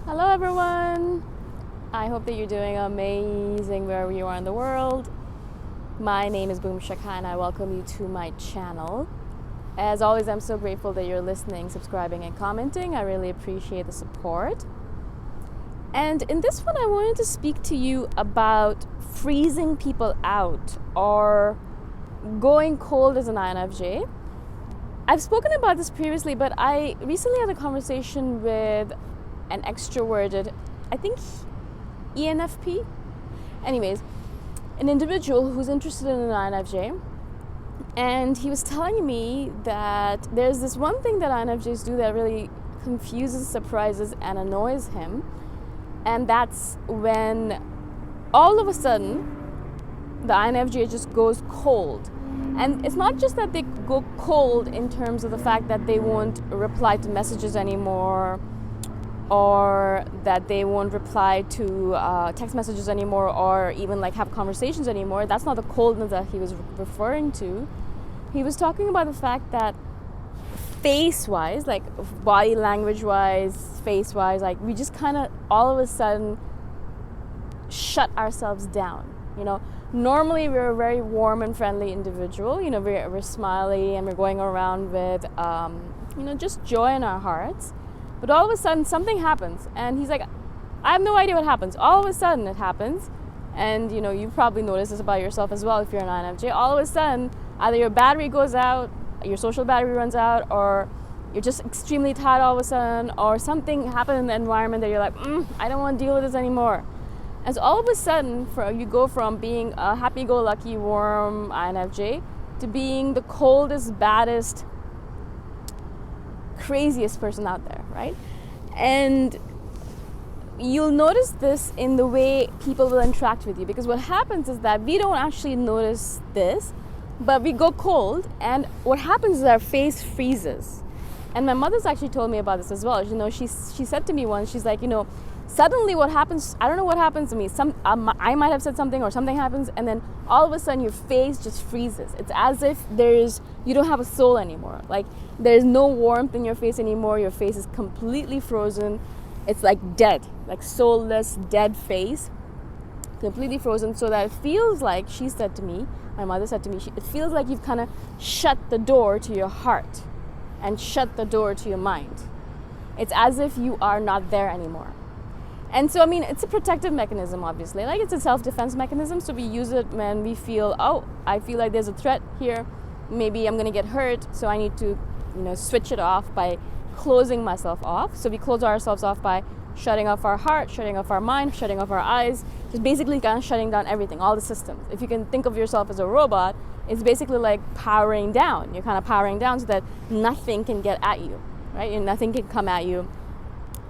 Hello everyone! I hope that you're doing amazing wherever you are in the world. My name is Shikha and I welcome you to my channel. As always, I'm so grateful that you're listening, subscribing and commenting. I really appreciate the support. And in this one, I wanted to speak to you about freezing people out or going cold as an INFJ. I've spoken about this previously, but I recently had a conversation with an extroverted, I think ENFP. Anyways, an individual who's interested in an INFJ, and he was telling me that there's this one thing that INFJs do that really confuses, surprises, and annoys him, and that's when all of a sudden the INFJ just goes cold. And it's not just that they go cold in terms of the fact that they won't reply to messages anymore, or that they won't reply to text messages anymore, or even like have conversations anymore. That's not the coldness that he was referring to. He was talking about the fact that face-wise, like body language-wise, face-wise, like we just kind of all of a sudden shut ourselves down. You know, normally we're a very warm and friendly individual. You know, we're smiley and we're going around with just joy in our hearts. But all of a sudden something happens, and he's like, I have no idea what happens. All of a sudden it happens, and you know, you probably noticed this about yourself as well if you're an INFJ. All of a sudden, either your battery goes out, your social battery runs out, or you're just extremely tired all of a sudden, or something happened in the environment that you're like, I don't want to deal with this anymore. And so all of a sudden, you go from being a happy-go-lucky, warm INFJ to being the coldest, baddest, craziest person out there, right? And you'll notice this in the way people will interact with you, because what happens is that we don't actually notice this, but we go cold, and what happens is our face freezes. And my mother's actually told me about this as well. You know, she said to me once, she's like, suddenly what happens, I don't know what happens to me. I might have said something or something happens, and then all of a sudden your face just freezes. It's as if you don't have a soul anymore. Like there's no warmth in your face anymore. Your face is completely frozen. It's like dead, like soulless, dead face, completely frozen, so that it feels like, she said to me, my mother said to me, it feels like you've kind of shut the door to your heart and shut the door to your mind. It's as if you are not there anymore. And so, I mean, it's a protective mechanism, obviously. Like, it's a self-defense mechanism, so we use it when we feel, I feel like there's a threat here. Maybe I'm going to get hurt, so I need to, switch it off by closing myself off. So we close ourselves off by shutting off our heart, shutting off our mind, shutting off our eyes, just basically kind of shutting down everything, all the systems. If you can think of yourself as a robot, it's basically like powering down. You're kind of powering down so that nothing can get at you, right? And nothing can come at you.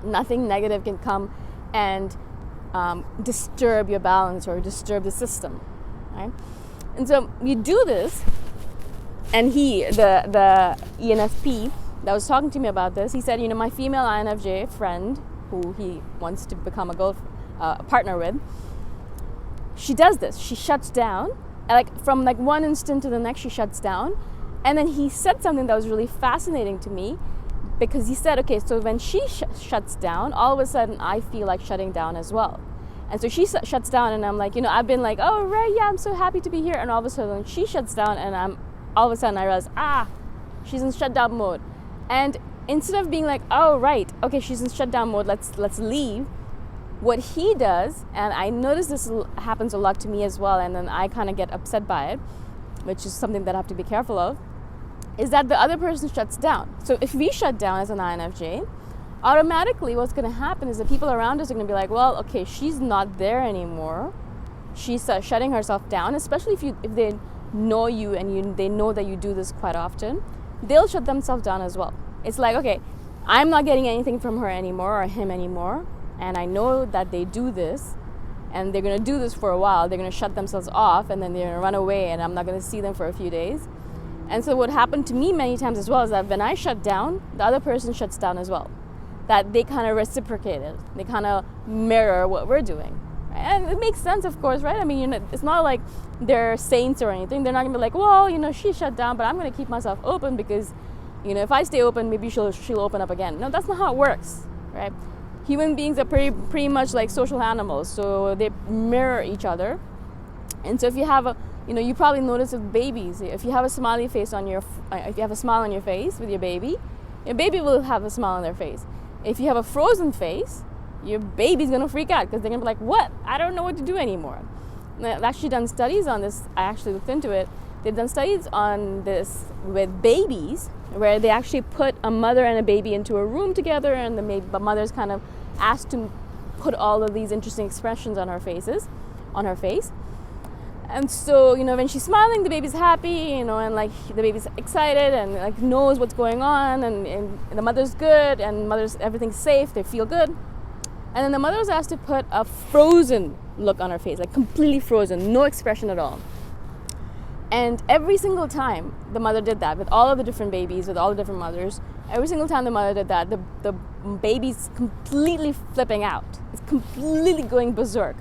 Nothing negative can come and disturb your balance or disturb the system, right? And so you do this, and the ENFP that was talking to me about this, he said, my female INFJ friend, who he wants to become a partner with, she does this. She shuts down, from one instant to the next, she shuts down. And then he said something that was really fascinating to me, because he said, okay, so when she shuts down, all of a sudden I feel like shutting down as well. And so she shuts down, and I'm like, I've been like, oh, right, yeah, I'm so happy to be here. And all of a sudden she shuts down, and all of a sudden I realize, she's in shutdown mode. And instead of being like, oh, right, okay, she's in shutdown mode, let's leave, what he does, and I notice this happens a lot to me as well, and then I kind of get upset by it, which is something that I have to be careful of, is that the other person shuts down. So if we shut down as an INFJ, automatically what's going to happen is the people around us are going to be like, well, okay, she's not there anymore. She's shutting herself down, especially if they know you and they know that you do this quite often. They'll shut themselves down as well. It's like, okay, I'm not getting anything from her anymore or him anymore, and I know that they do this, and they're going to do this for a while. They're going to shut themselves off, and then they're going to run away, and I'm not going to see them for a few days. And so what happened to me many times as well is that when I shut down, the other person shuts down as well. That they kind of reciprocate it. They kind of mirror what we're doing. Right? And it makes sense, of course, right? I mean, it's not like they're saints or anything. They're not going to be like, well, she shut down, but I'm going to keep myself open because, if I stay open, maybe she'll open up again. No, that's not how it works, right? human beings are pretty much like social animals, so they mirror each other. And so if you have a, you probably notice with babies, if you have a smiley face if you have a smile on your face with your baby will have a smile on their face. If you have a frozen face, your baby's gonna freak out because they're gonna be like, what? I don't know what to do anymore. And I've actually done studies on this. I actually looked into it. They've done studies on this with babies where they actually put a mother and a baby into a room together, and the mother's kind of asked to put all of these interesting expressions on her face. And so, when she's smiling, the baby's happy, and like the baby's excited and like knows what's going on, and the mother's good, and everything's safe, they feel good. And then the mother was asked to put a frozen look on her face, like completely frozen, no expression at all. And every single time the mother did that with all of the different babies, with all the different mothers, every single time the mother did that, the baby's completely flipping out. It's completely going berserk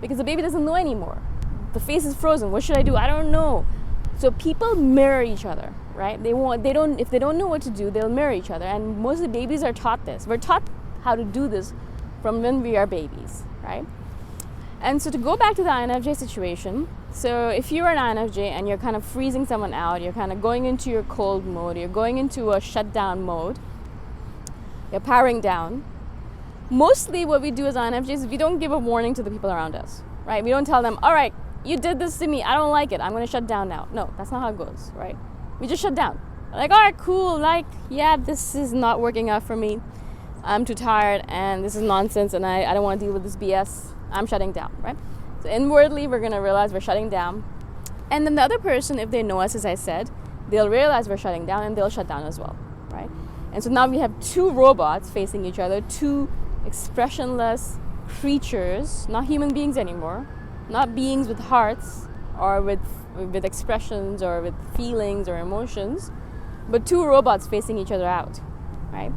because the baby doesn't know anymore. The face is frozen. What should I do? I don't know. So people mirror each other, right? If they don't know what to do, they'll mirror each other. And mostly babies are taught this. We're taught how to do this from when we are babies, right? And so to go back to the INFJ situation, so if you're an INFJ and you're kind of freezing someone out, you're kind of going into your cold mode, you're going into a shutdown mode, you're powering down, mostly what we do as INFJs is we don't give a warning to the people around us, right? We don't tell them, all right, you did this to me, I don't like it, I'm going to shut down now. No, that's not how it goes, right? We just shut down. Like, all right, cool, like, yeah, this is not working out for me. I'm too tired and this is nonsense and I don't want to deal with this BS. I'm shutting down, right? So inwardly, we're going to realize we're shutting down. And then the other person, if they know us, as I said, they'll realize we're shutting down and they'll shut down as well, right? And so now we have two robots facing each other, two expressionless creatures, not human beings anymore, not beings with hearts or with expressions or with feelings or emotions, but two robots facing each other out, right?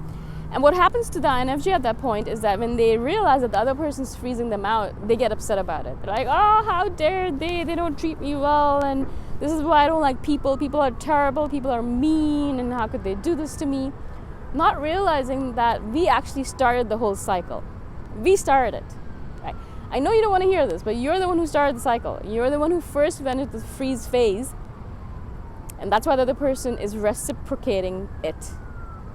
And what happens to the INFJ at that point is that when they realize that the other person's freezing them out, they get upset about it. They're like, oh, how dare they don't treat me well, and this is why I don't like people are terrible, people are mean, and how could they do this to me? Not realizing that we actually started the whole cycle. We started it, right? I know you don't want to hear this, but you're the one who started the cycle. You're the one who first went into the freeze phase, and that's why the other person is reciprocating it.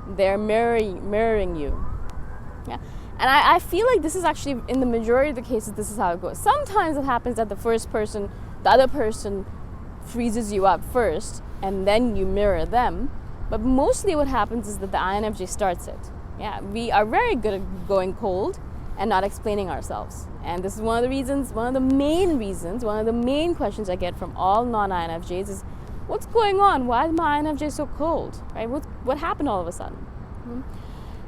They're mirroring you. Yeah. And I feel like this is actually, in the majority of the cases, this is how it goes. Sometimes it happens that the other person freezes you up first, and then you mirror them. But mostly what happens is that the INFJ starts it. Yeah, we are very good at going cold and not explaining ourselves. And this is one of the main questions I get from all non-INFJs is, what's going on? Why is my INFJ so cold? Right? What happened all of a sudden? Mm-hmm.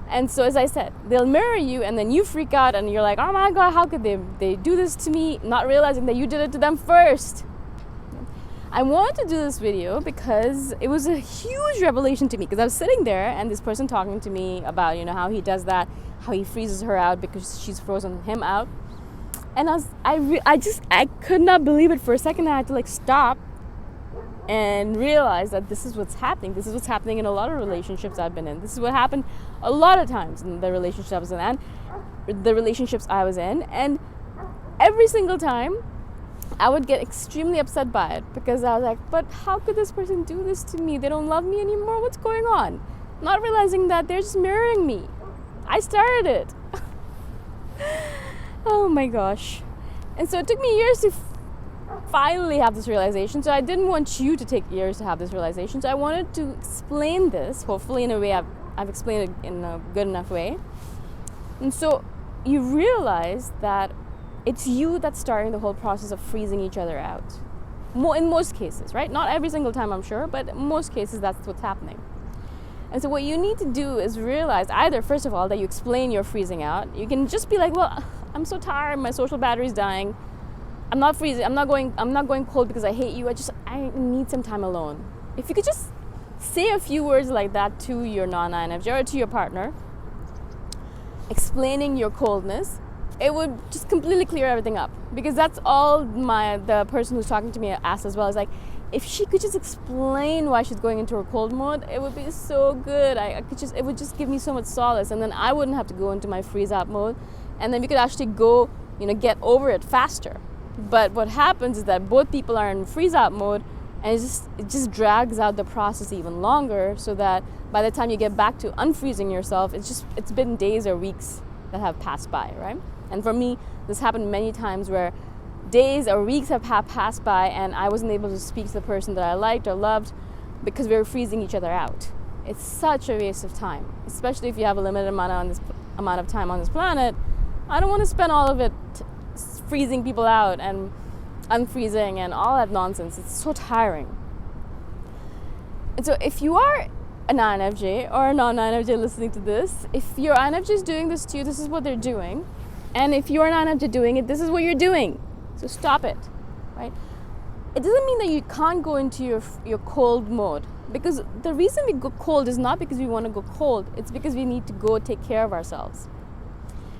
And so, as I said, they'll mirror you, and then you freak out, and you're like, "Oh my God, how could they do this to me?" Not realizing that you did it to them first. I wanted to do this video because it was a huge revelation to me. Because I was sitting there, and this person talking to me about how he does that, how he freezes her out because she's frozen him out, and I could not believe it for a second. I had to stop and realize that this is what's happening. This is what's happening in a lot of relationships I've been in. This is what happened a lot of times in the relationships I was in, and every single time I would get extremely upset by it because I was like, but how could this person do this to me? They don't love me anymore. What's going on? Not realizing that they're just mirroring me. I started it. Oh my gosh. And so it took me years to finally have this realization. So I didn't want you to take years to have this realization. So I wanted to explain this, hopefully in a way I've explained it in a good enough way. And so you realize that it's you that's starting the whole process of freezing each other out. In most cases, right? Not every single time, I'm sure, but in most cases that's what's happening. And so what you need to do is realize either, first of all, that you explain your freezing out. You can just be like, well, I'm so tired, my social battery's dying. I'm not freezing. I'm not going cold because I hate you. I need some time alone. If you could just say a few words like that to your non-INFJ or to your partner, explaining your coldness, it would just completely clear everything up. Because that's all the person who's talking to me asked as well. Is like, if she could just explain why she's going into her cold mode, it would be so good. It would just give me so much solace, and then I wouldn't have to go into my freeze out mode, and then we could actually go, get over it faster. But what happens is that both people are in freeze out mode, and it just drags out the process even longer, so that by the time you get back to unfreezing yourself, it's been days or weeks that have passed by, right? And for me, this happened many times where days or weeks have passed by and I wasn't able to speak to the person that I liked or loved because we were freezing each other out. It's such a waste of time, especially if you have a limited amount of time on this planet. I don't want to spend all of it freezing people out and unfreezing and all that nonsense. It's so tiring. And so if you are an INFJ or a non-INFJ listening to this, if your INFJ is doing this to you, this is what they're doing. And if you're an INFJ doing it, this is what you're doing. So stop it, right? It doesn't mean that you can't go into your cold mode, because the reason we go cold is not because we want to go cold. It's because we need to go take care of ourselves.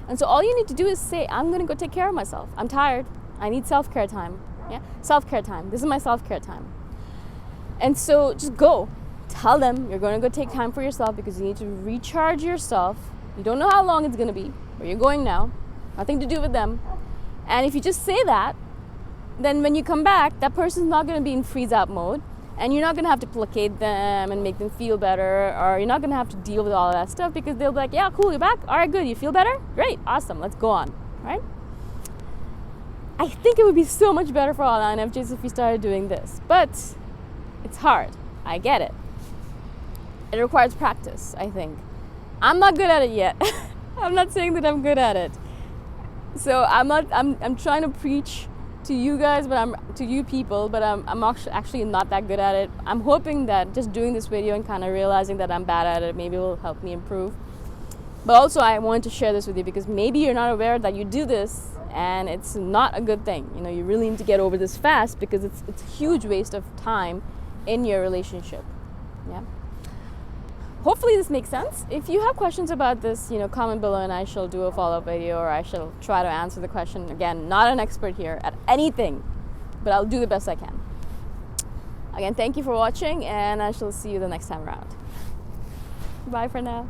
And so all you need to do is say, I'm going to go take care of myself. I'm tired. I need self-care time. Yeah, self-care time. This is my self-care time. And so just go. Tell them you're going to go take time for yourself because you need to recharge yourself. You don't know how long it's going to be, but you're going now. Nothing to do with them. And if you just say that, then when you come back, that person's not going to be in freeze-out mode, and you're not going to have to placate them and make them feel better, or you're not going to have to deal with all of that stuff, because they'll be like, yeah, cool, you're back? All right, good. You feel better? Great. Awesome. Let's go on. Right? I think it would be so much better for all INFJs if we started doing this. But it's hard. I get it. It requires practice, I think. I'm not good at it yet. I'm not saying that I'm good at it. So I'm trying to preach to you guys, to you people, but I'm actually not that good at it. I'm hoping that just doing this video and kind of realizing that I'm bad at it maybe will help me improve. But also I wanted to share this with you because maybe you're not aware that you do this and it's not a good thing. You really need to get over this fast because it's a huge waste of time in your relationship. Yeah. Hopefully this makes sense. If you have questions about this, comment below and I shall do a follow-up video, or I shall try to answer the question. Again, not an expert here at anything, but I'll do the best I can. Again, thank you for watching, and I shall see you the next time around. Bye for now.